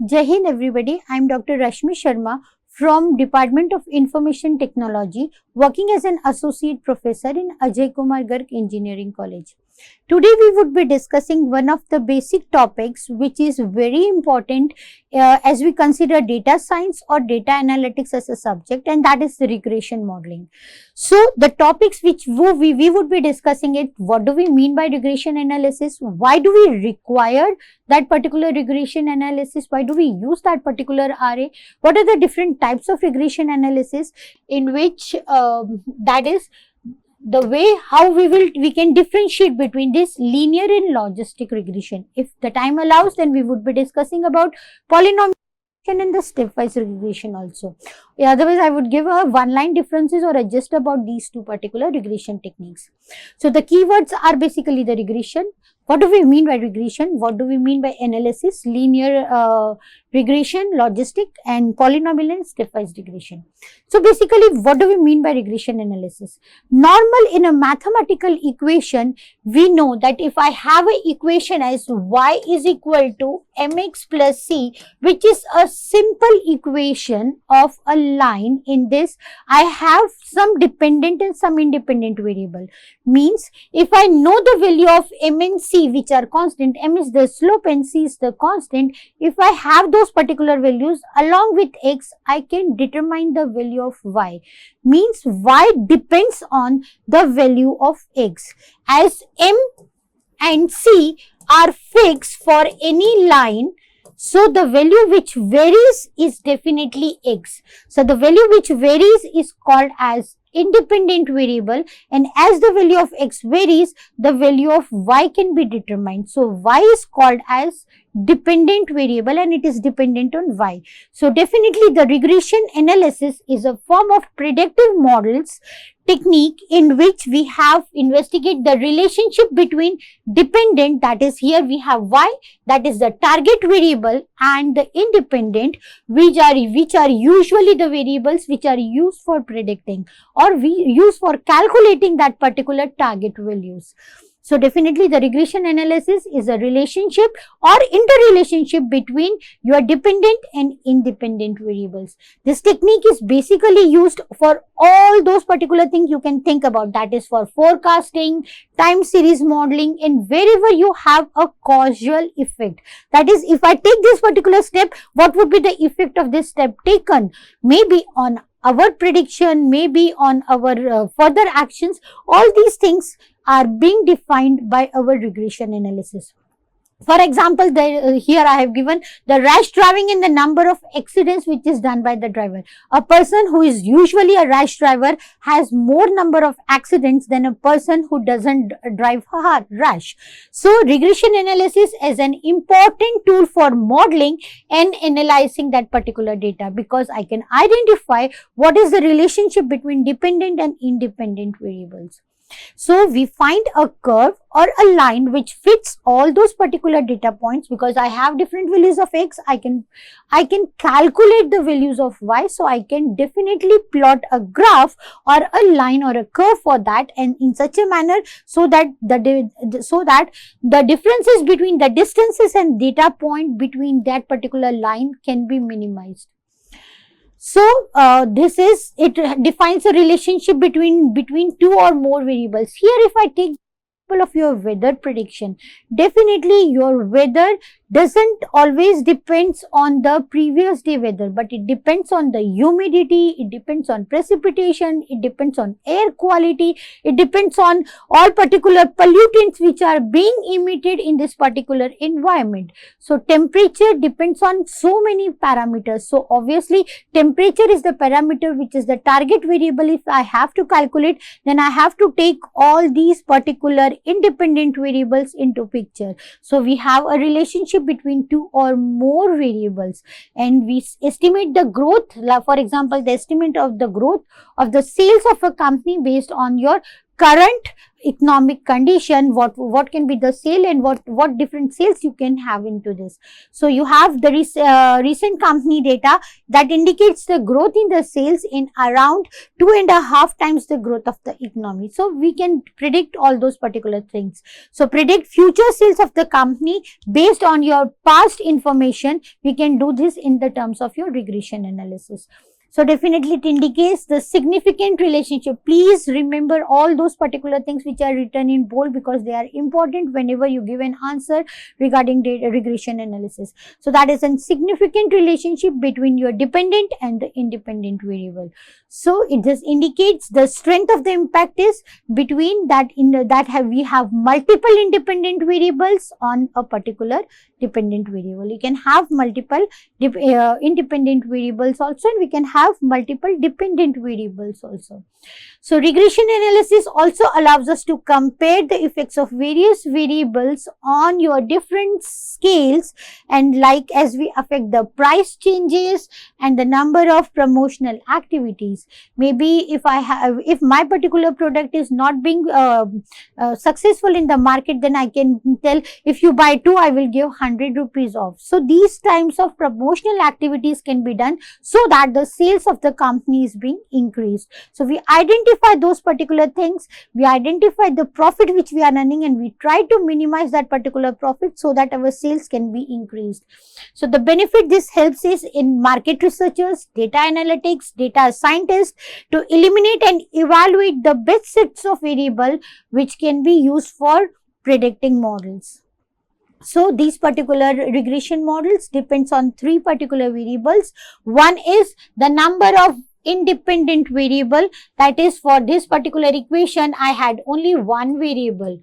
Jai Hind everybody, I am Dr. Rashmi Sharma from Department of Information Technology, working as an Associate Professor in Ajay Kumar Garg Engineering College. Today we would be discussing one of the basic topics which is very important as we consider data science or data analytics as a subject, and that is the regression modeling. So the topics which we would be discussing it, what do we mean by regression analysis, why do we require that particular regression analysis, why do we use that particular RA, what are the different types of regression analysis in which that is the way how we can differentiate between this linear and logistic regression. If the time allows, then we would be discussing about polynomial and the stepwise regression also. Otherwise, I would give a one-line differences or just about these two particular regression techniques. So the keywords are basically the regression. What do we mean by regression? What do we mean by analysis, linear regression, logistic, and polynomial and stepwise regression? So basically, what do we mean by regression analysis? Normal in a mathematical equation, we know that if I have an equation as y is equal to mx plus c, which is a simple equation of a line. In this, I have some dependent and some independent variable. Means if I know the value of m and c, which are constant, m is the slope and c is the constant, if I have those particular values along with x, I can determine the value of y. Means y depends on the value of x. As m and c are fixed for any line, so the value which varies is definitely x. So the value which varies is called as independent variable, and as the value of x varies, the value of y can be determined. So y is called as dependent variable and it is dependent on y. So definitely the regression analysis is a form of predictive models technique in which we have investigate the relationship between dependent, that is here we have y, that is the target variable, and the independent, which are usually the variables which are used for predicting or we use for calculating that particular target values. So definitely the regression analysis is a relationship or interrelationship between your dependent and independent variables. This technique is basically used for all those particular things you can think about, that is for forecasting, time series modeling, and wherever you have a causal effect. That is, if I take this particular step, what would be the effect of this step taken? Maybe on our prediction, maybe on our further actions. All these things are being defined by our regression analysis. For example, here I have given the rash driving and the number of accidents which is done by the driver. A person who is usually a rash driver has more number of accidents than a person who doesn't drive rash. So regression analysis is an important tool for modeling and analyzing that particular data, because I can identify what is the relationship between dependent and independent variables. So we find a curve or a line which fits all those particular data points. Because I have different values of x, I can calculate the values of y. So I can definitely plot a graph or a line or a curve for that, and in such a manner so that the differences between the distances and data point between that particular line can be minimized. So it defines a relationship between two or more variables. Here, if I take of your weather prediction, definitely your weather doesn't always depends on the previous day weather, but it depends on the humidity, it depends on precipitation, it depends on air quality, it depends on all particular pollutants which are being emitted in this particular environment. So temperature depends on so many parameters. So obviously temperature is the parameter which is the target variable. If I have to calculate, then I have to take all these particular independent variables into picture. So we have a relationship between two or more variables, and we estimate the growth. For example, the estimate of the growth of the sales of a company based on your current economic condition, what can be the sale and what different sales you can have into this. So you have the recent company data that indicates the growth in the sales in around 2.5 times the growth of the economy. So we can predict all those particular things. So predict future sales of the company based on your past information. We can do this in the terms of your regression analysis. So definitely it indicates the significant relationship. Please remember all those particular things which are written in bold, because they are important whenever you give an answer regarding data regression analysis. So that is a significant relationship between your dependent and the independent variable. So it just indicates the strength of the impact is between that we have multiple independent variables on a particular dependent variable. You can have multiple independent variables also, and we can have multiple dependent variables also. So regression analysis also allows us to compare the effects of various variables on your different scales, and like as we affect the price changes and the number of promotional activities. Maybe if my particular product is not being successful in the market, then I can tell if you buy 2, I will give 100 rupees off. So these types of promotional activities can be done so that the sales of the company is being increased. So we identify those particular things, we identify the profit which we are earning, and we try to minimize that particular profit so that our sales can be increased. So the benefit this helps is in market researchers, data analytics, data scientists to eliminate and evaluate the best sets of variable which can be used for predicting models. So these particular regression models depends on 3 particular variables. One is the number of independent variable, that is for this particular equation I had only one variable,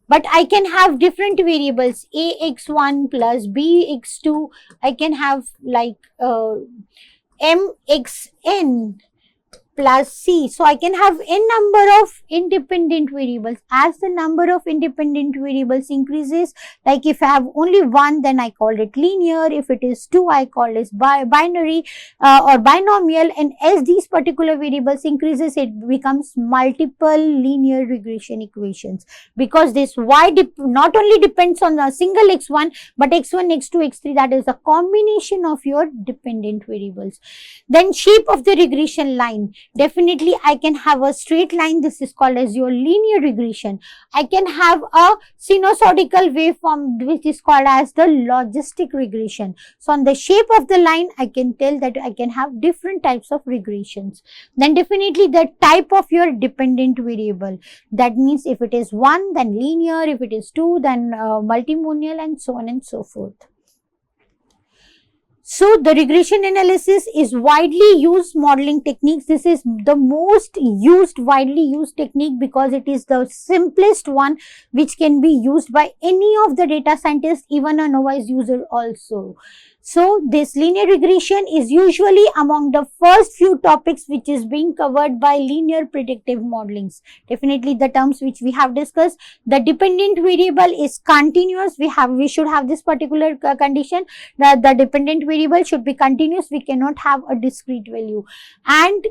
but I can have different variables, ax1 plus bx2, I can have like mxn plus c. So I can have n number of independent variables. As the number of independent variables increases, like if I have only one, then I call it linear. If it is 2, I call it binary or binomial. And as these particular variables increases, it becomes multiple linear regression equations, because this y not only depends on a single x1, but x1, x2, x3, that is a combination of your dependent variables. Then shape of the regression line. Definitely I can have a straight line, this is called as your linear regression. I can have a sinusoidal waveform, which is called as the logistic regression. So on the shape of the line, I can tell that I can have different types of regressions. Then definitely the type of your dependent variable, that means if it is 1, then linear, if it is 2, then multimodal, and so on and so forth. So the regression analysis is widely used modeling techniques. This is the most widely used technique, because it is the simplest one which can be used by any of the data scientists, even a novice user also. So this linear regression is usually among the first few topics which is being covered by linear predictive modelings. Definitely the terms which we have discussed, the dependent variable is continuous. We should have this particular condition, that the dependent variable should be continuous. We cannot have a discrete value, and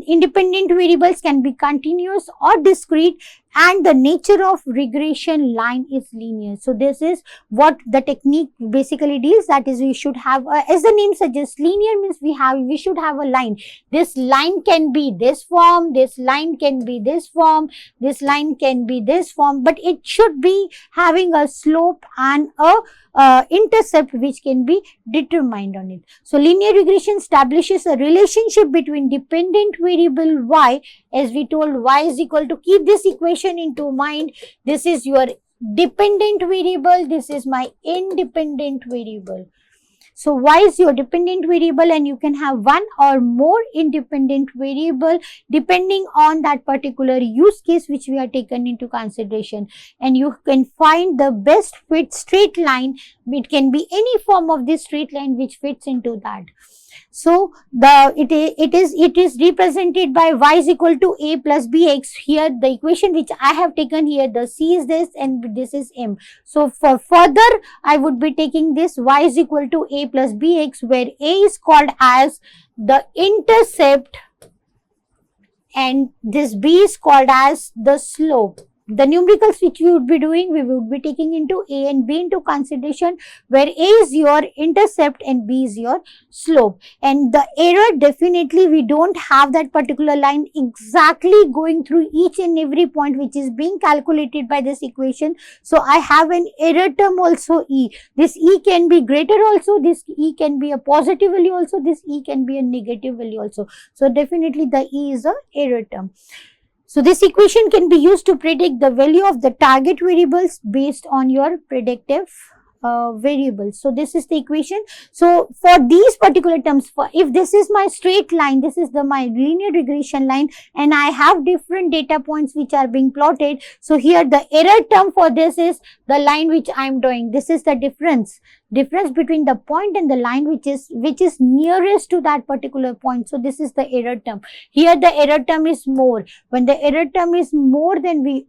independent variables can be continuous or discrete, and the nature of regression line is linear. So this is what the technique basically deals, that is we should have as the name suggests, linear means we should have a line. This line can be this form, this line can be this form, this line can be this form, but it should be having a slope and a intercept which can be determined on it. So linear regression establishes a relationship between dependent variable y, as we told y is equal to, keep this equation into mind, this is your dependent variable, this is my independent variable. So y is your dependent variable, and you can have one or more independent variable depending on that particular use case which we are taken into consideration, and you can find the best fit straight line. It can be any form of this straight line which fits into that. So it is represented by y is equal to a plus bx. Here the equation which I have taken here, the c is this and this is m. So for further I would be taking this y is equal to a plus bx, where a is called as the intercept and this b is called as the slope. the numericals which we would be doing, we would be taking into A and B into consideration, where A is your intercept and B is your slope. And the error, definitely we don't have that particular line exactly going through each and every point which is being calculated by this equation. So I have an error term also E. This E can be greater also, this E can be a positive value also, this E can be a negative value also. So definitely the E is a error term. So this equation can be used to predict the value of the target variables based on your predictive variables. So this is the equation. So for these particular terms, if this is my straight line, this is my linear regression line, and I have different data points which are being plotted. So here the error term for this is the line which I am drawing. This is the difference between the point and the line which is nearest to that particular point. So this is the error term. Here the error term is more. When the error term is more, then we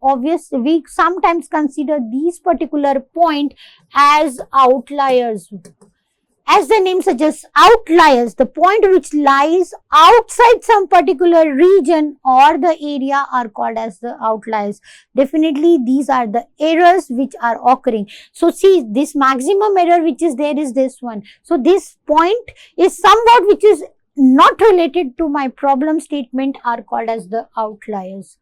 sometimes consider these particular point as outliers. As the name suggests, outliers, the point which lies outside some particular region or the area, are called as the outliers. Definitely these are the errors which are occurring. So see, this maximum error which is there is this one. So this point is somewhat which is not related to my problem statement, are called as the outliers.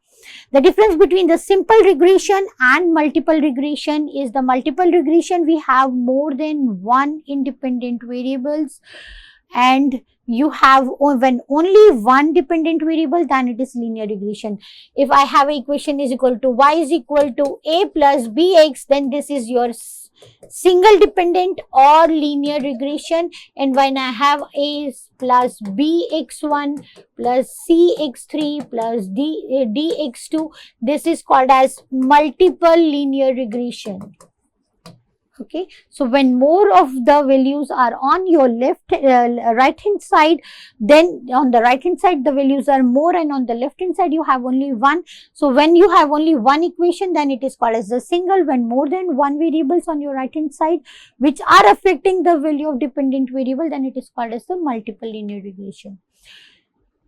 The difference between the simple regression and multiple regression is, the multiple regression we have more than one independent variables, and you have when only one dependent variable, then it is linear regression. If I have an equation is equal to y is equal to a plus bx, then this is your single dependent or linear regression. And when I have a plus bx1 plus cx3 plus dx2, this is called as multiple linear regression. Okay, so when more of the values are on your right hand side, then on the right hand side the values are more, and on the left hand side you have only one. So when you have only one equation, then it is called as the single. When more than one variables on your right hand side which are affecting the value of dependent variable, then it is called as the multiple linear regression.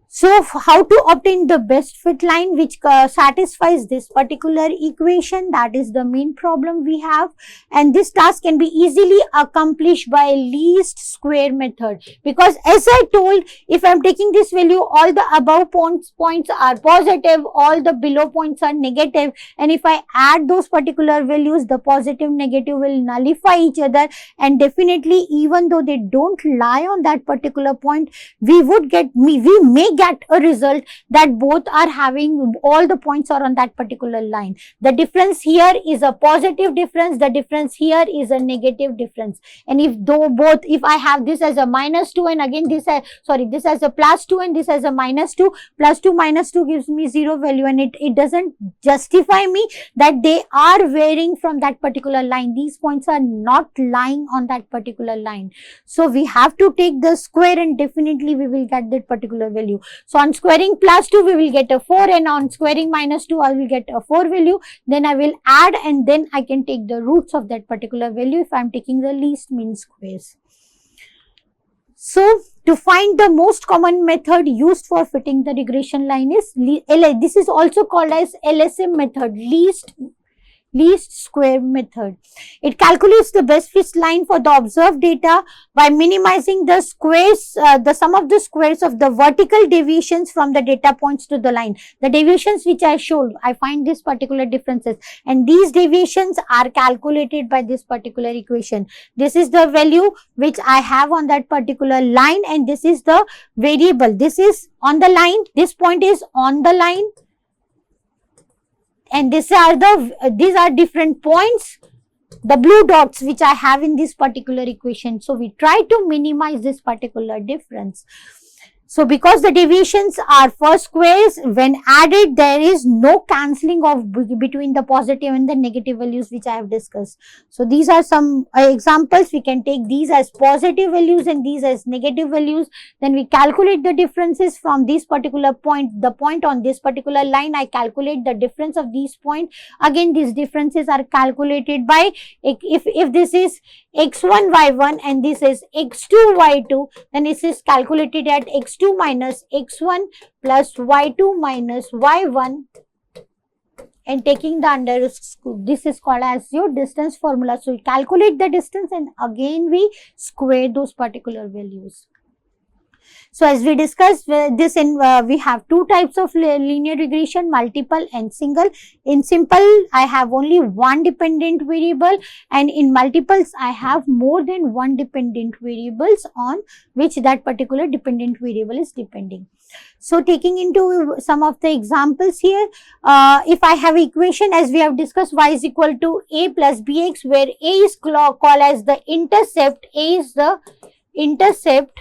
So how to obtain the best fit line which satisfies this particular equation, that is the main problem we have, and this task can be easily accomplished by least square method, because as I told, if I am taking this value, all the above points are positive, all the below points are negative, and if I add those particular values, the positive negative will nullify each other, and definitely even though they don't lie on that particular point, we may get a result that both are having, all the points are on that particular line. The difference here is a positive difference, the difference here is a negative difference. And if I have this as a -2 and again this as a +2 and this as a -2, +2 -2 gives me 0 value, and it doesn't justify me that they are varying from that particular line. These points are not lying on that particular line. So we have to take the square, and definitely we will get that particular value. So on squaring +2 we will get a 4, and on squaring -2 I will get a 4 value. Then I will add, and then I can take the roots of that particular value if I am taking the least mean squares. So to find the most common method used for fitting the regression line is this is also called as LSM method, least square method. It calculates the best fit line for the observed data by minimizing the squares, the sum of the squares of the vertical deviations from the data points to the line. The deviations which I showed, I find these particular differences, and these deviations are calculated by this particular equation. This is the value which I have on that particular line, and this is the variable. This is on the line, this point is on the line, and these are different points, the blue dots which I have in this particular equation. So we try to minimize this particular difference. So because the deviations are for squares, when added there is no cancelling of between the positive and the negative values which I have discussed. So these are some examples. We can take these as positive values and these as negative values. Then we calculate the differences from this particular point, the point on this particular line. I calculate the difference of these points. Again, these differences are calculated by, if this is x1 y1 and this is x2 y2, then this is calculated at x2 minus x1 plus y2 minus y1 and taking the under, this is called as your distance formula. So we calculate the distance and again we square those particular values. So as we discussed this in, we have two types of linear regression, multiple and single. In simple, I have only one dependent variable, and in multiples, I have more than one dependent variables on which that particular dependent variable is depending. So taking into some of the examples here, if I have equation as we have discussed, y is equal to a plus bx, where a is called as the intercept, a is the intercept,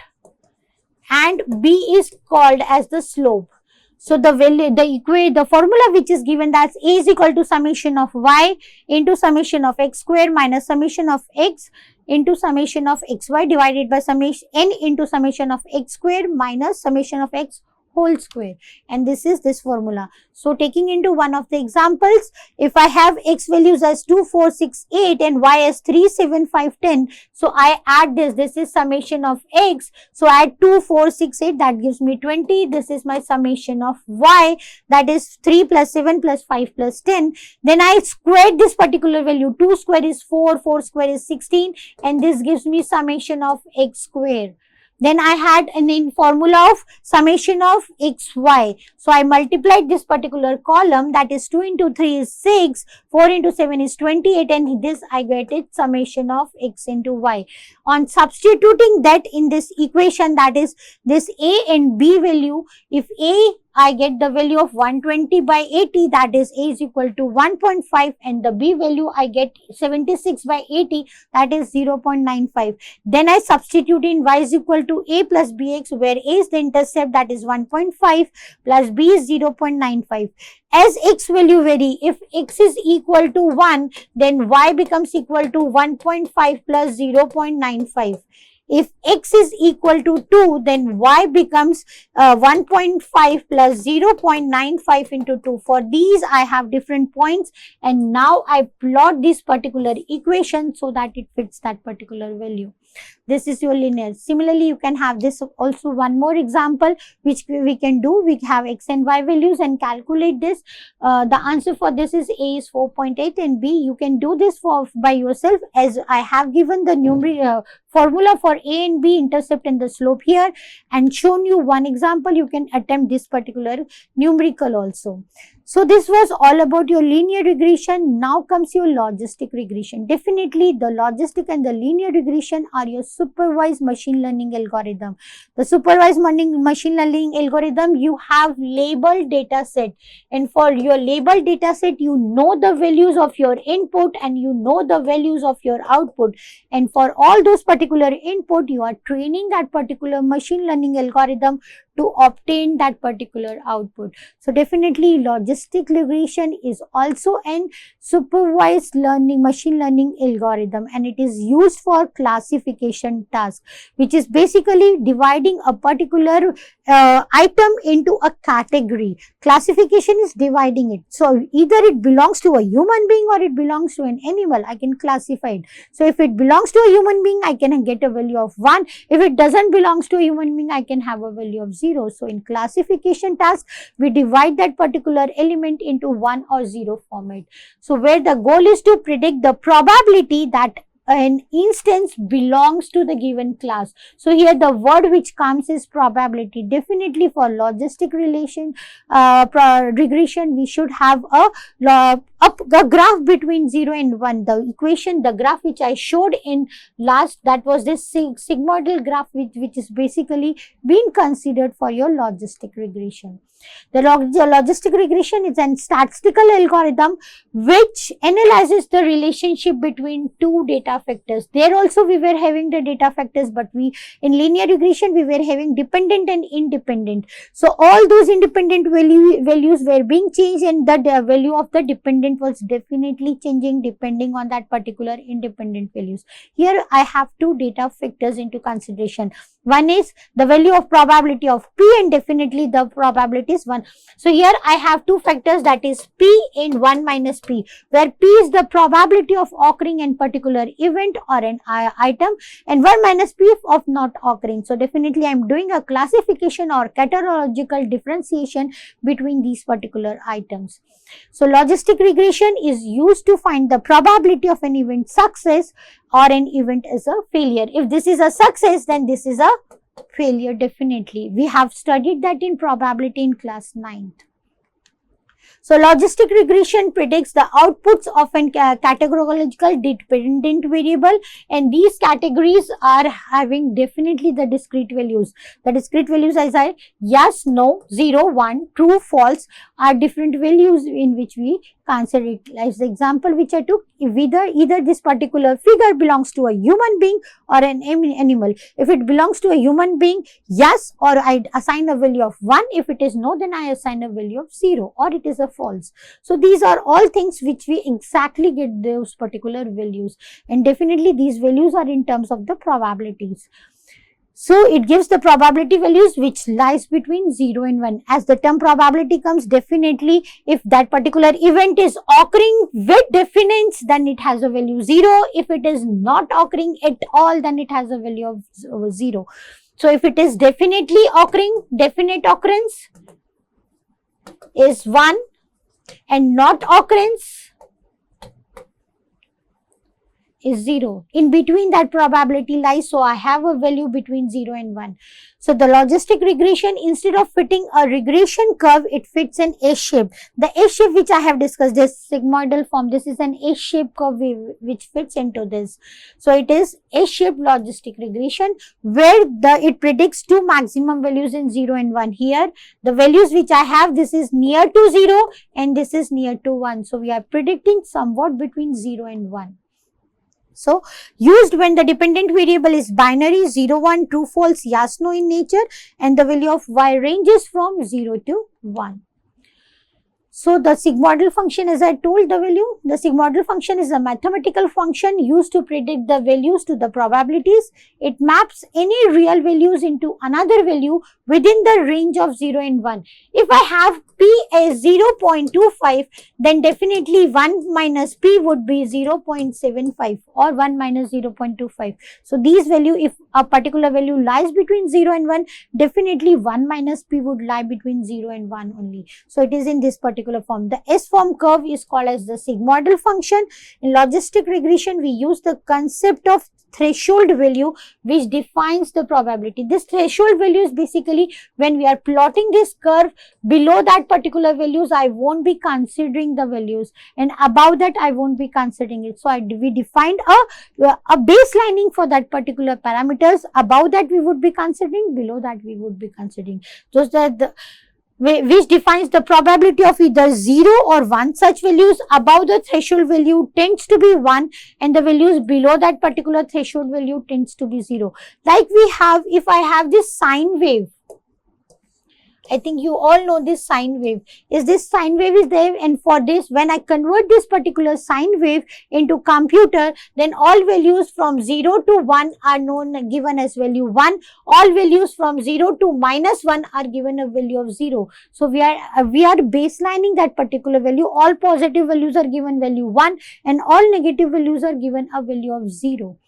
and b is called as the slope. So the value, the formula which is given, that's a is equal to summation of y into summation of x square minus summation of x into summation of xy divided by summation n into summation of x square minus summation of x whole square, and this is this formula. So taking into one of the examples, if I have x values as 2, 4, 6, 8 and y as 3, 7, 5, 10, so I add this is summation of x, so add 2, 4, 6, 8, that gives me 20, this is my summation of y, that is 3 plus 7 plus 5 plus 10, then I squared this particular value, 2 square is 4, 4 square is 16, and this gives me summation of x square. Then I had an formula of summation of xy. So I multiplied this particular column, that is 2 into 3 is 6, 4 into 7 is 28, and this I get it summation of x into y. On substituting that in this equation, that is this a and b value, if a I get the value of 120 by 80, that is a is equal to 1.5, and the b value I get 76 by 80, that is 0.95. Then I substitute in y is equal to a plus bx, where a is the intercept, that is 1.5 plus b is 0.95. As x value vary, if x is equal to 1, then y becomes equal to 1.5 plus 0.95. If x is equal to 2, then y becomes 1.5 plus 0.95 into 2. For these, I have different points, and now I plot this particular equation so that it fits that particular value. This is your linear. Similarly, you can have this also one more example which we can do. We have x and y values and calculate this. The answer for this is a is 4.8 and b. You can do this by yourself, as I have given the formula for a and b, intercept and the slope here, and shown you one example. You can attempt this particular numerical also. So this was all about your linear regression. Now comes your logistic regression. Definitely the logistic and the linear regression are your supervised machine learning algorithm. The supervised machine learning algorithm, you have labeled data set, and for your labeled data set, you know the values of your input and you know the values of your output, and for all those particular input, you are training that particular machine learning algorithm to obtain that particular output. So definitely logistic regression is also an supervised machine learning algorithm, and it is used for classification task, which is basically dividing a particular item into a category. Classification is dividing it. So either it belongs to a human being or it belongs to an animal. I can classify it. So if it belongs to a human being, I can get a value of 1. If it doesn't belongs to a human being, I can have a value of 0. So in classification task, we divide that particular element into 1 or 0 format. So where the goal is to predict the probability that an instance belongs to the given class. So here the word which comes is probability. Definitely for logistic regression, we should have a graph between 0 and 1. The equation, the graph which I showed in last, that was this sigmoidal graph which is basically being considered for your logistic regression. The logistic regression is a statistical algorithm which analyzes the relationship between two data factors. There also we were having the data factors, but in linear regression we were having dependent and independent. So all those independent values were being changed, and the value of the dependent was definitely changing depending on that particular independent values. Here I have two data factors into consideration. One is the value of probability of P, and definitely the probability is 1. So here I have two factors, that is P and 1 minus P, where P is the probability of occurring in particular event or an item, and 1 minus P of not occurring. So definitely I am doing a classification or categorical differentiation between these particular items. So logistic regression is used to find the probability of an event success or an event is a failure. If this is a success, then this is a failure definitely. We have studied that in probability in class 9th. So logistic regression predicts the outputs of a categorical dependent variable, and these categories are having definitely the discrete values. The discrete values as yes, no, 0, 1, true, false are different values in which we consider it. As the example which I took, if either this particular figure belongs to a human being or an animal. If it belongs to a human being, yes, or I assign a value of 1. If it is no, then I assign a value of 0, or it is a false. So these are all things which we exactly get those particular values, and definitely these values are in terms of the probabilities. So it gives the probability values which lies between 0 and 1. As the term probability comes, definitely if that particular event is occurring with definite, then it has a value 0. If it is not occurring at all, then it has a value of 0. So if it is definitely occurring, definite occurrence is 1, and not occurrence is 0. In between that probability lies, so I have a value between 0 and 1. So the logistic regression, instead of fitting a regression curve, it fits an S-shape. The S-shape which I have discussed, this sigmoidal form, this is an S-shape curve which fits into this. So it is S-shaped logistic regression, where it predicts two maximum values in 0 and 1. Here the values which I have, this is near to 0 and this is near to 1. So we are predicting somewhat between 0 and 1. So used when the dependent variable is binary, 0, 1, true, false, yes, no in nature, and the value of y ranges from 0 to 1. So the sigmoidal function, as I told the sigmoidal function is a mathematical function used to predict the values to the probabilities. It maps any real values into another value within the range of 0 and 1. If I have P as 0.25, then definitely 1 minus P would be 0.75 or 1 minus 0.25. So these value, if a particular value lies between 0 and 1, definitely 1 minus P would lie between 0 and 1 only. So it is in this particular form. The S-form curve is called as the sigmoidal function. In logistic regression, we use the concept of threshold value which defines the probability. This threshold value is basically when we are plotting this curve, below that particular values I won't be considering the values, and above that I won't be considering it. So we defined a baselining for that particular parameters. Above that we would be considering, below that we would be considering. Just that which defines the probability of either 0 or 1. Such values above the threshold value tends to be 1, and the values below that particular threshold value tends to be 0. Like we have, if I have this sine wave, I think you all know this sine wave. This sine wave is there, and for this, when I convert this particular sine wave into computer, then all values from 0 to 1 are given as value 1. All values from 0 to minus 1 are given a value of 0. So we are baselining that particular value. All positive values are given value 1, and all negative values are given a value of 0.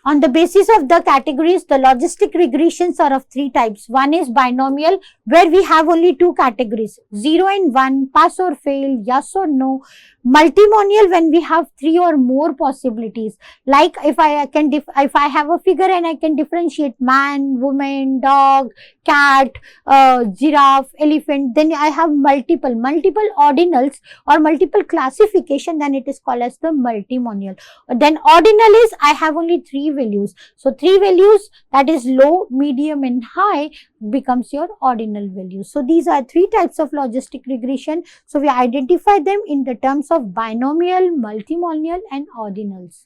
On the basis of the categories, the logistic regressions are of 3 types. One is binomial, where we have only 2 categories, 0 and 1, pass or fail, yes or no. Multimonial, when we have 3 or more possibilities. Like if I have a figure and I can differentiate man, woman, dog, cat, giraffe, elephant, then I have multiple ordinals or multiple classification, then it is called as the multimonial. Then ordinal is I have only 3 values. So 3 values, that is low, medium and high, becomes your ordinal value. So these are 3 types of logistic regression. So we identify them in the terms of binomial, multimonial and ordinals.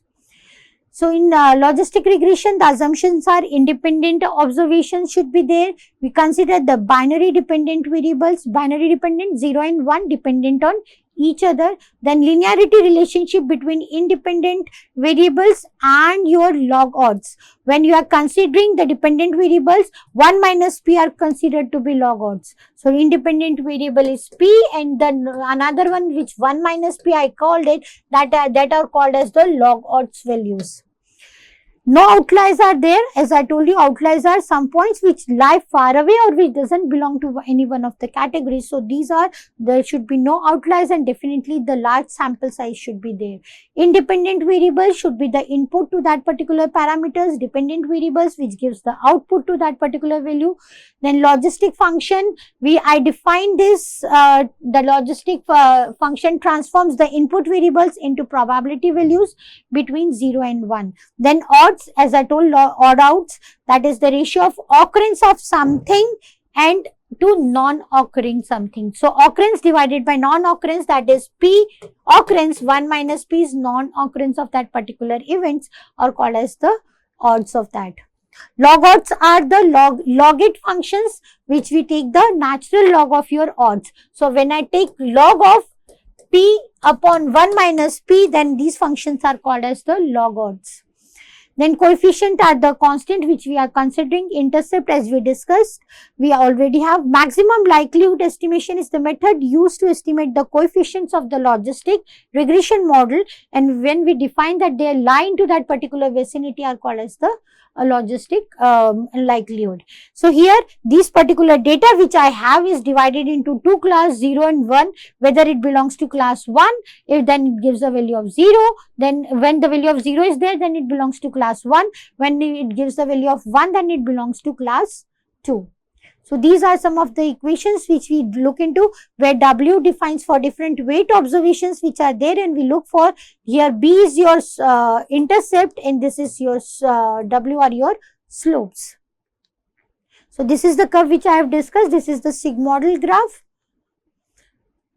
So in logistic regression, the assumptions are independent observations should be there. We consider the binary dependent variables, binary dependent 0 and 1, dependent on each other, then linearity relationship between independent variables and your log odds. When you are considering the dependent variables, 1 minus p are considered to be log odds. So independent variable is p, and then another one which 1 minus p I called it, that are called as the log odds values. No outliers are there. As I told you, outliers are some points which lie far away or which doesn't belong to any one of the categories. So there should be no outliers, and definitely the large sample size should be there. Independent variables should be the input to that particular parameters, dependent variables which gives the output to that particular value. Then logistic function, I define this, the logistic function transforms the input variables into probability values between 0 and 1. Then odds, as I told, odd outs, that is the ratio of occurrence of something and to non-occurring something. So occurrence divided by non-occurrence, that is p occurrence, 1 minus p is non-occurrence of that particular events, are called as the odds of that. Log odds are the logit functions which we take the natural log of your odds. So when I take log of p upon 1 minus p, then these functions are called as the log odds. Then coefficient are the constant which we are considering. Intercept, as we discussed, we already have. Maximum likelihood estimation is the method used to estimate the coefficients of the logistic regression model, and when we define that they lie into that particular vicinity are called as the logistic likelihood. So here these particular data which I have is divided into two class, 0 and 1. Whether it belongs to class 1, if then it gives a value of 0, then when the value of 0 is there, then it belongs to class 1. When it gives the value of 1, then it belongs to class 2. So these are some of the equations which we look into, where W defines for different weight observations which are there, and we look for, here B is your intercept and this is your W are your slopes. So this is the curve which I have discussed. This is the sigmoidal graph.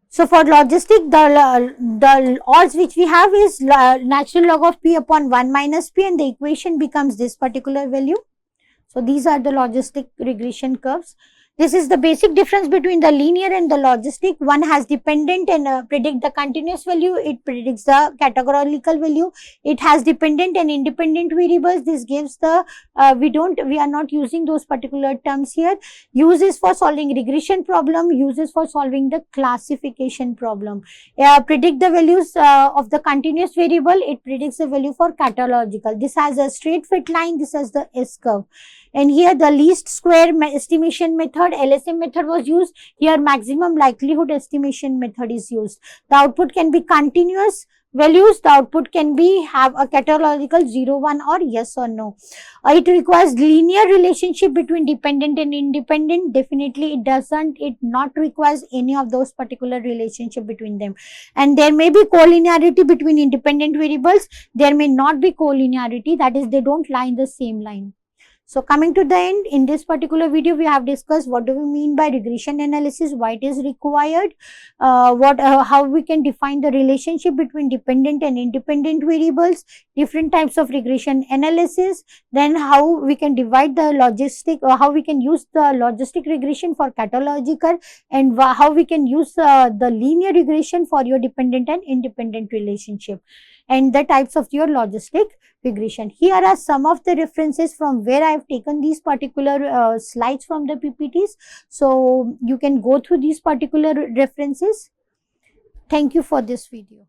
So for logistic, the odds which we have is natural log of p upon 1 minus p, and the equation becomes this particular value. So these are the logistic regression curves. This is the basic difference between the linear and the logistic. One has dependent and predict the continuous value. It predicts the categorical value. It has dependent and independent variables. This gives the, we are not using those particular terms here. Uses for solving regression problem, uses for solving the classification problem. Predict the values of the continuous variable. It predicts the value for catalogical. This has a straight fit line. This has the S curve. And here the least square estimation method, LSM method was used. Here maximum likelihood estimation method is used. The output can be continuous values. The output can be have a catalogical 0, 1 or yes or no. It requires linear relationship between dependent and independent. Definitely it not requires any of those particular relationship between them. And there may be collinearity between independent variables. There may not be collinearity, that is they don't lie in the same line. So coming to the end, in this particular video, we have discussed what do we mean by regression analysis, why it is required, how we can define the relationship between dependent and independent variables, different types of regression analysis, then how we can divide the logistic, or how we can use the logistic regression for catalogical, and how we can use the linear regression for your dependent and independent relationship, and the types of your logistic regression. Here are some of the references from where I have taken these particular slides from the PPTs. So you can go through these particular references. Thank you for this video.